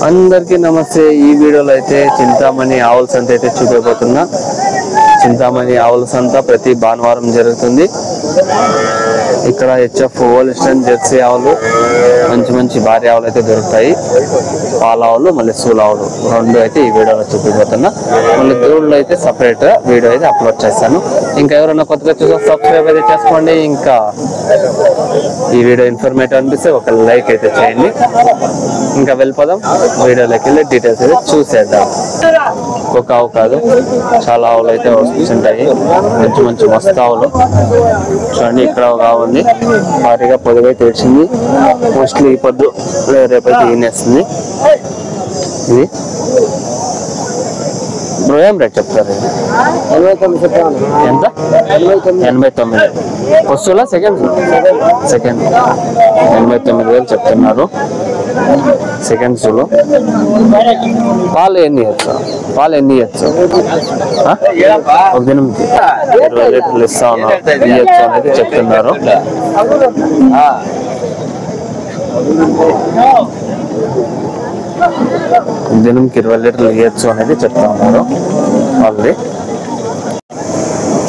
అందరికీ నమస్తే. ఈ వీడియోలో అయితే చింతామణి ఆవుల సంత అయితే చూపిపోతున్నా. చింతామణి ఆవుల సంత ప్రతి భానువారం జరుగుతుంది. ఇక్కడ హెచ్ఎఫ్ హోల్స్టైన్ జెర్సీ ఆవులు, మంచి మంచి భారీ ఆవులు అయితే దొరుకుతాయి. పాల ఆవులు మళ్ళీ సూల ఆవులు రెండు అయితే ఈ వీడియోలో చూపిపోతున్నా. మళ్ళీ దూడలు అయితే సపరేట్ వీడియో అయితే అప్లోడ్ చేస్తాను. ఇంకా ఎవరైనా కొత్తగా చూసా సబ్స్క్రైబ్ అయితే చేసుకోండి. ఇంకా ఈ వీడియో ఇన్ఫర్మేటివ్ అనిపిస్తే ఒక లైక్ అయితే చేయండి. ఇంకా వెళ్ళిపోదాం వీడియోలోకి వెళ్ళి డీటెయిల్స్ అయితే చూసేద్దాం. ఒక్కొక్క ఆవు కాదు, చాలా ఆవులు అయితే వస్తుంటాయి. మంచి మంచి మస్తు ఆవులు చూడండి. ఇక్కడ ఒక ఆవు ఉంది, భారీగా పొదుగై తెచ్చింది. మోస్ట్లీ ఈ పొద్దు రేపైతే ఈనేస్తుంది. ఇది బ్రో ఏం రేట్ చెప్తారు? ఎంత? 89. వస్తువులా సెకండ్ 89,000 చెప్తున్నారు. సెకండ్స్ లో పాలు ఎన్ని ఇవ్వచ్చు? ఒక దినంకి 20 లీటర్లు ఇస్తా ఉన్నారు ఇవ్వచ్చు అనేది చెప్తున్నారు. దినంకి 20 లీటర్లు ఇవ్వచ్చు అనేది చెప్తా ఉన్నారు వాళ్ళది.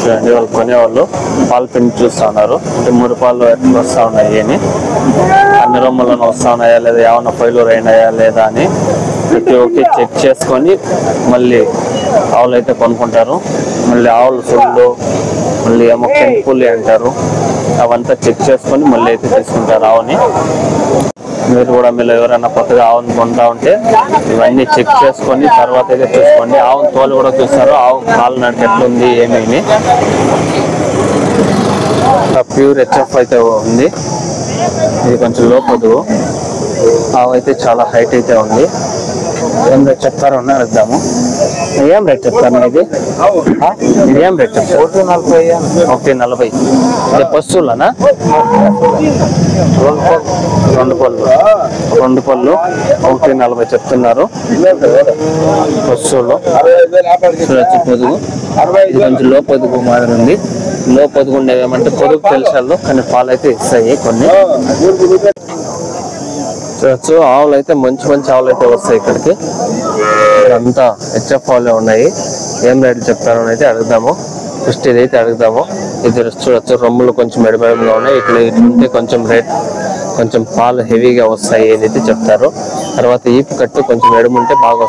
చూడండి, వాళ్ళు కొనేవాళ్ళు పాలు పిండి చూస్తా ఉన్నారు. అంటే 3 పాలు ఎట్లా వస్తా ఉన్నాయి అని, అన్ని రొమ్మలను వస్తా ఉన్నాయా లేదా, ఏమన్నా ఫెయిల్యూర్ అయినాయా లేదా అని ప్రతి ఒక్కటి చెక్ చేసుకొని మళ్ళీ ఆవులు అయితే కొనుక్కుంటారు. మళ్ళీ ఆవులు ఫుల్లు, మళ్ళీ ఏమో కెంపుల్లి అంటారు, అవంతా చెక్ చేసుకొని మళ్ళీ అయితే తీసుకుంటారు ఆవుని. మీరు కూడా మీరు ఎవరైనా కొత్తగా ఆవును కొంటా ఉంటే ఇవన్నీ చెక్ చేసుకొని తర్వాత అయితే చూసుకోండి. ఆవును తోలు కూడా చూస్తారు, ఆవు కాలు నడిచి ఎట్లుంది ఏమేమి. ప్యూర్ హెచ్ఎఫ్ అయితే ఉంది. ఇది కొంచెం లో పొదుగు ఆవు అయితే చాలా హైట్ అయితే ఉంది. ఏం రేట్ చెప్తారో అడుగుదాము. ఏం రేట్ చెప్తారు? ఇది ఏం రేట్ చెప్తారు? 140. ఇది పశువులనా? 2 పళ్ళు 140 చెప్తున్నారు. పశువులు చూడొచ్చు. పొదుగు ఇది కొంచెం లో పొదుగు మాదిరి ఉంది. లో పొదుగు ఉండేవి ఏమంటే పొదుగు తెలుసాలు, కానీ పాలు అయితే ఇస్తాయి కొన్ని. చూడొచ్చు, ఆవులు అయితే మంచి మంచి ఆవులు అయితే వస్తాయి ఇక్కడికి. ఇదంతా హెచ్ఎఫ్ ఆవులే ఉన్నాయి. ఏం రేట్లు చెప్తారో అయితే అడుగుదాము. ఫస్ట్ ఇదైతే అడుగుదాము. ఇది చూడొచ్చు, రొమ్ములు కొంచెం మెడమెడగా ఉన్నాయి. ఇట్లుంటే కొంచెం రేట్, కొంచెం పాలు హెవీగా వస్తాయి అని అయితే చెప్తారు. తర్వాత ఈపు కట్టు కొంచెం ఎడుముంటే బాగా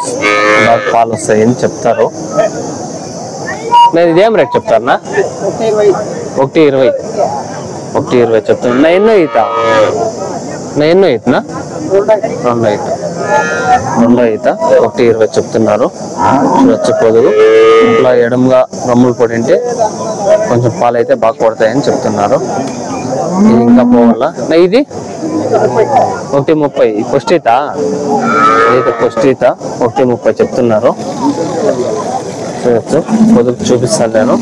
పాలు వస్తాయి అని చెప్తారు. నేను ఇదేం రేట్ చెప్తారనా? 120 చెప్తాను. నా ఎన్నో ఈత 2 ఈత 120 చెప్తున్నారు. చూడొచ్చు, పొదుగు ఇట్లా ఎడముగా రమ్ములు పడింటే కొంచెం పాలు అయితే బాగా పడతాయని చెప్తున్నారు. ఇది ఇంకా పోవాలా. ఇది 130 ఫస్ట్ ఈత. ఇదైతే ఫస్ట్ ఈత 130 చెప్తున్నారు. చూడొచ్చు, పొదుగు చూపిస్తాను నేను.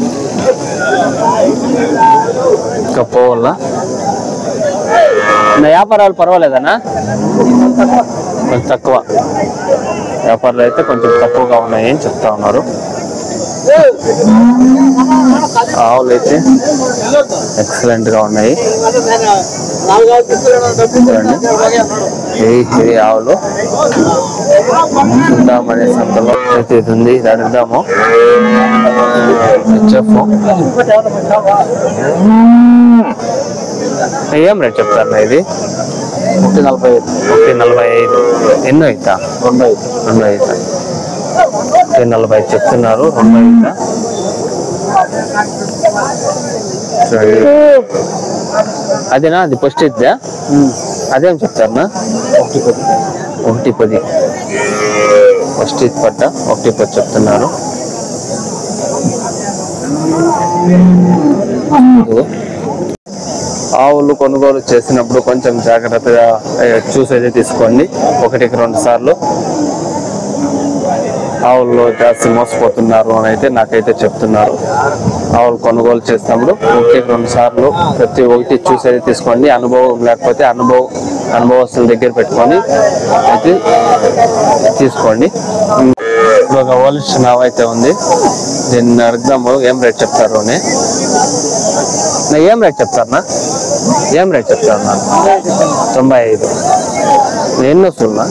ఇంకా పోవాలా. నా వ్యాపారాలు పర్వాలేదనా? కొంచెం తక్కువ వ్యాపారాలు అయితే కొంచెం తక్కువగా ఉన్నాయి అని చెప్తా ఉన్నారు. ఆవులు అయితే ఎక్సలెంట్ గా ఉన్నాయి. ఇది ఆవులు చింతామణి సంతలో అయితే ఇది ఉంది. ఇది అడుగుదాము. ఏం రేట్ చెప్తారు? ఇది 145. ఎన్నో అవుతా? 2 అవుతా 140 చెప్తున్నారు. 2 అవుతా. అదేనా? అది ఫస్ట్ ఇద్దా? అదేం చెప్తారనా? 110 ఫస్ట్ ఇది పట్ట 110 చెప్తున్నారు. ఆవులు కొనుగోలు చేసినప్పుడు కొంచెం జాగ్రత్తగా చూసేది తీసుకోండి. 1-2 సార్లు. ఆవుల్లో జాస్తి మోసపోతున్నారు అని అయితే నాకైతే చెప్తున్నారు. ఆవులు కొనుగోలు చేసినప్పుడు 1-2 సార్లు ప్రతి ఒక్కటి చూసేది తీసుకోండి. అనుభవం లేకపోతే అనుభవస్తుల దగ్గర పెట్టుకొని అయితే తీసుకోండి. ఒక హోల్స్టైన్ నావ్ అయితే ఉంది. దీన్ని అడుగుదాము ఏం రేట్ చెప్తారు అని. ఏం రేట్ చెప్తారనా? 95. ఎన్ని వస్తున్నా?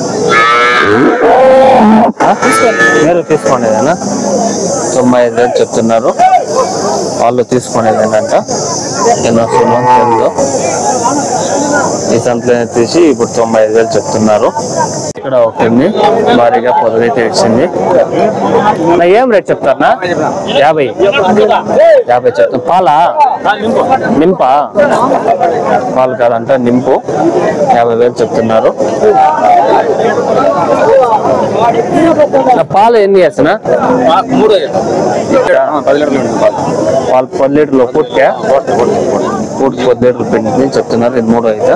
మీరు తీసుకునేదేనా 95,000 చెప్తున్నారు. వాళ్ళు తీసుకునేది ఏంటంట ఎన్నో సుమంతో ఈ సంతలో తీసి ఇప్పుడు 95,000 చెప్తున్నారు. ఇక్కడ ఒకటి భారీగా పొదలైతే ఇచ్చింది. ఏం రేట్ చెప్తారా? 50 చెప్తాను. పాలా నింపా? పాలు కాదంట నింపు. 50,000 చెప్తున్నారు. పాలు ఎన్ని వేస్తున్నా? 10 లీటర్లు పూర్తిగా పూర్తి 10 లీటర్లు పిండి చెప్తున్నారు. ఇది 3 అయితే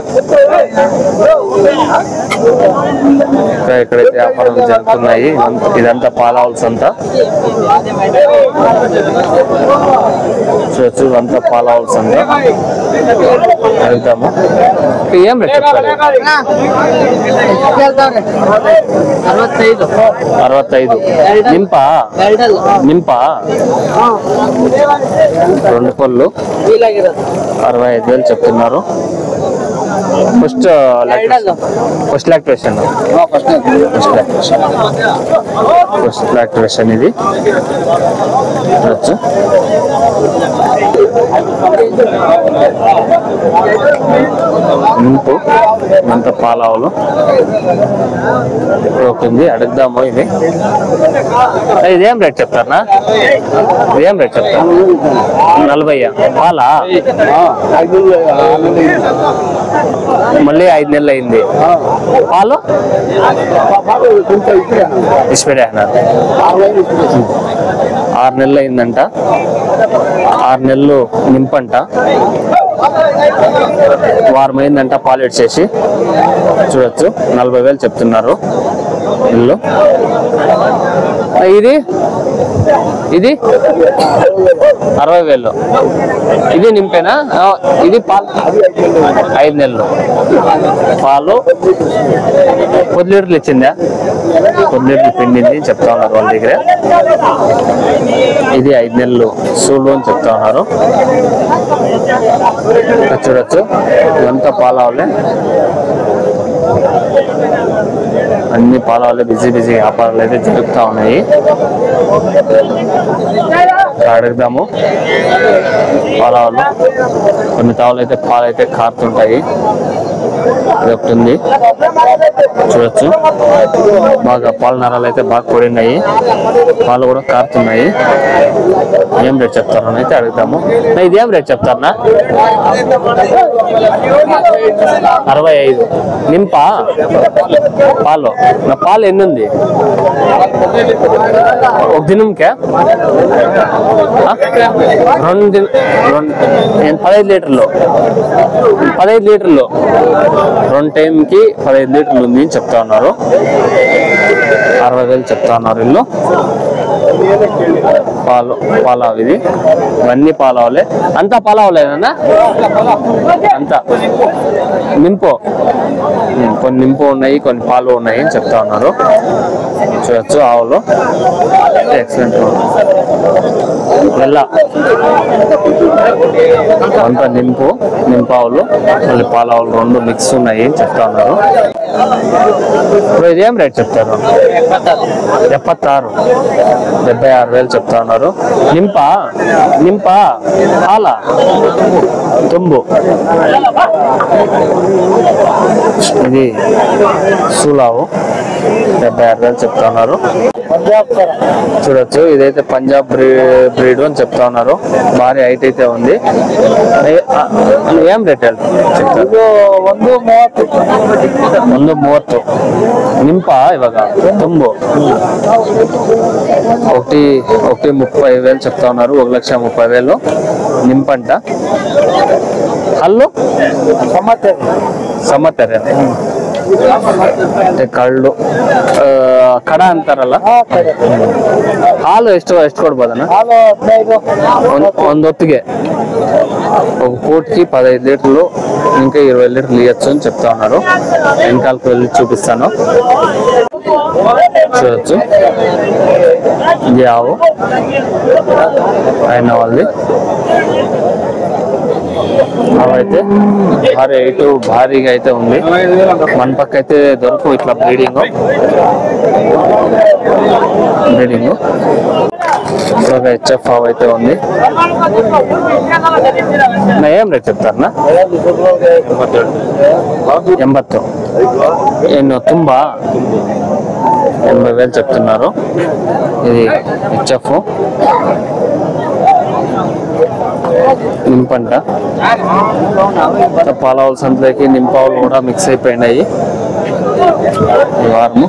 ఇక్కడైతే వ్యాపారాలు జరుగుతున్నాయి. ఇదంతా పాలవల్స్ అంతా చూడొచ్చు. ఇదంతా పాలవల్స్ అంతా వెళ్తాము. ఏం రేట్ చెప్తారు? 65. నింపా? 2 పళ్ళు 65,000 చెప్తున్నారు. ఫస్ట్ లాక్టేషన్ ఇది నింపు అంత పాలావులు ఓకేంది. అడుగుదాము ఇది. ఇదేం రేట్ చెప్తారా? ఇదేం రేట్ చెప్తారు? 40 పాలా? మళ్ళీ 5 నెలలు అయింది. పాలు ఇచ్చిపెట్టే 6 నెలలు అయిందంట. 6 నెలలు నింపంట. వారం అయిందంట పాలు ఇచ్చేసి. చూడొచ్చు 40,000 చెప్తున్నారు ఇల్లు. ఇది 60,000. ఇది నింపేనా? ఇది పాలు 5 నెలలు పాలు 10 లీటర్లు ఇచ్చిందా? 10 లీటర్లు పిండింది చెప్తా ఉన్నారు వాళ్ళ దగ్గర. ఇది 5 నెలలు సూలు అని చెప్తా ఉన్నారు. చూడొచ్చు ఇదంతా పాలవలే. అన్ని పాలవలే బిజీ వ్యాపారాలు అయితే జరుగుతూ ఉన్నాయి. అడుగుదాము. పాలవలు కొన్ని తావులు అయితే పాలు అయితే కారుతుంటాయి. ఇది ఒకటి ఉంది చూడొచ్చు. బాగా పాల నరాలు అయితే బాగా కూడినాయి. పాలు కూడా కారుతున్నాయి. ఏం రేట్ చెప్తారు అయితే అడుగుతాము. ఇదేం రేట్ చెప్తారా? 65. నింపా? పాలు నా పాలు ఎన్ని ఉంది? ఒక దినంకే 15 లీటర్లు 2 టైంకి 15 లీటర్లు ఉంది అని చెప్తా ఉన్నారు. 60,000 చెప్తా ఉన్నారు ఇల్లు. పాలావు ఇది. ఇవన్నీ పాలావులే. అంతా పాలావులేనా? అంతా నింపు. కొన్ని నింపు ఉన్నాయి, కొన్ని పాలు ఉన్నాయి అని చెప్తా ఉన్నారు. చూడొచ్చు ఆవులు ఎక్సలెంట్. వెళ్ళ అంతా నింపావులు మళ్ళీ పాలావులు 2 మిక్స్ ఉన్నాయి అని చెప్తా ఉన్నారు. ఇప్పుడు ఇదేం రేట్ చెప్తారు? 76. 76,000 చెప్తా ఉన్నారు. నింపా పాలా? తుంబు. ఇది సూలావు 76,000 చెప్తా ఉన్నారు. చూడొచ్చు ఇదైతే పంజాబ్ బ్రీడ్ అని చెప్తా ఉన్నారు. భారీ హైట్ అయితే ఉంది. ఏం రేట్ చెప్తారు? 130. నింపా ఇವಾಗ తుంబు 1,30,000 చెప్తా ఉన్నారు. 1,30,000 నింపంట. హల్లు సమ్మత్తరే ಕಳ್ಳು ಕಡ ಅಂತಾರಲ್ಲ ಹಾಲು ಎಷ್ಟು ಕೊಡ್ಬೋದಣ್ಣ? ಒಂದು ಹೊತ್ತಿಗೆ ఒక కోటికి 15 లీటర్లు ఇంకా 20 లీటర్లు ఇవ్వచ్చు అని చెప్తా ఉన్నారు. వెనకాలకు వెళ్ళి చూపిస్తాను. చూడొచ్చు ఇది ఆవు ఆయన వాళ్ళది. అవైతే భారీగా అయితే ఉంది. మన పక్క అయితే దొరకవు ఇట్లా బ్రీడింగ్. ఒక హెచ్ఎఫ్ ఆవు అయితే ఉంది. ఏం రేట్ చెప్తారన్నా? 80. ఎన్నో తుంబా 80,000 చెప్తున్నారు. ఇది హెచ్ఎఫ్ నింపంట. పాలవుల సంతలోకి నింపావులు కూడా మిక్స్ అయిపోయినాయి ఈ వారము.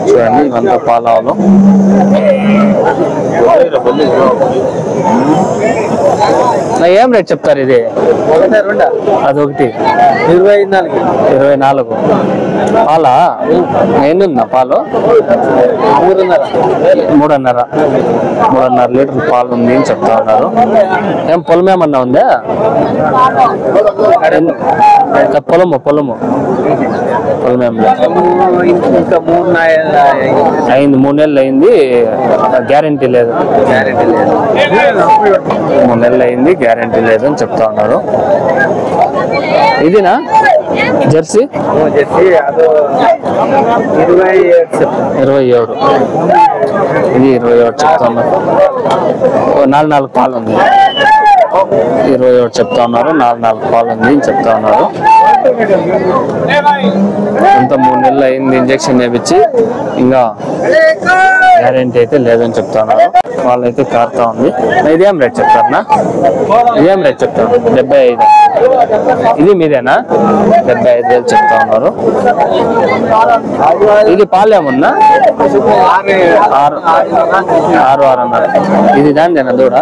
చూడండి ఇవంతా పాలవులు. ఏం రేట్ చెప్తారు ఇది? అదొకటి 24. పాలా ఎన్నుందా పాలు? 3.5 లీటర్ పాలు ఉంది అని చెప్తా ఉన్నారు. ఏం పొలం ఏమన్నా ఉందా? పొలము ఇంకా 3 నెలలు అయింది. గ్యారంటీ లేదు. 3 నెలలు అయింది, గ్యారంటీ లేదు అని చెప్తా ఉన్నారు. ఇదినా జెర్సీ? 27. ఇది 27 చెప్తా ఉన్నారు. 4 పాలు ఉంది. 27 చెప్తా ఉన్నారు. 4 పాలు ఉంది అని చెప్తా ఉన్నారు. అంత 3 నెలలు అయింది ఇంజక్షన్ వేయించి, ఇంకా గ్యారంటీ అయితే లేదని చెప్తా ఉన్నారు. వాళ్ళైతే కారుతా ఉంది. ఇదేం రేట్ చెప్తారన్నా? ఇదేం రేట్ చెప్తారు? 75. ఇది మీదేనా? 75,000 చెప్తా ఉన్నారు. ఇది పాలేమన్నా? 6.5. ఇది దానిదేనా దూడ?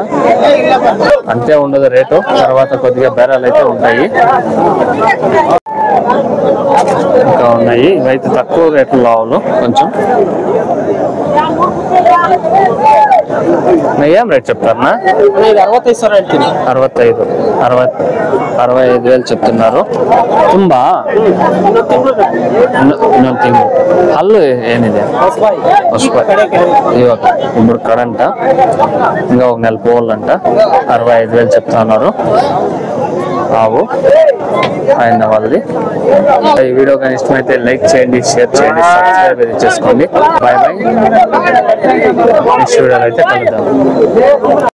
అంతే ఉండదు రేటు. తర్వాత కొద్దిగా బేరాలు అయితే ఉంటాయి, ఇంకా ఉన్నాయి. ఇవైతే తక్కువ రేట్లు ఆవులు కొంచెం. ఏం రేట్ చెప్తారన్నా? 65,000 చెప్తున్నారు. ತುಂಬಾ హల్లు ఏనిది? ఇప్పుడు కడంట, ఇంకా 1 నెల పోవాలంట. 65,000 చెప్తా ఉన్నారు ఆవు ఆయన వాళ్ళది. ఈ వీడియో కానీ ఇష్టమైతే లైక్ చేయండి, షేర్ చేయండి, సబ్స్క్రైబ్ చేసుకోండి. బాయ్. నెక్స్ట్ వీడియోలో అయితే కలుద్దాం.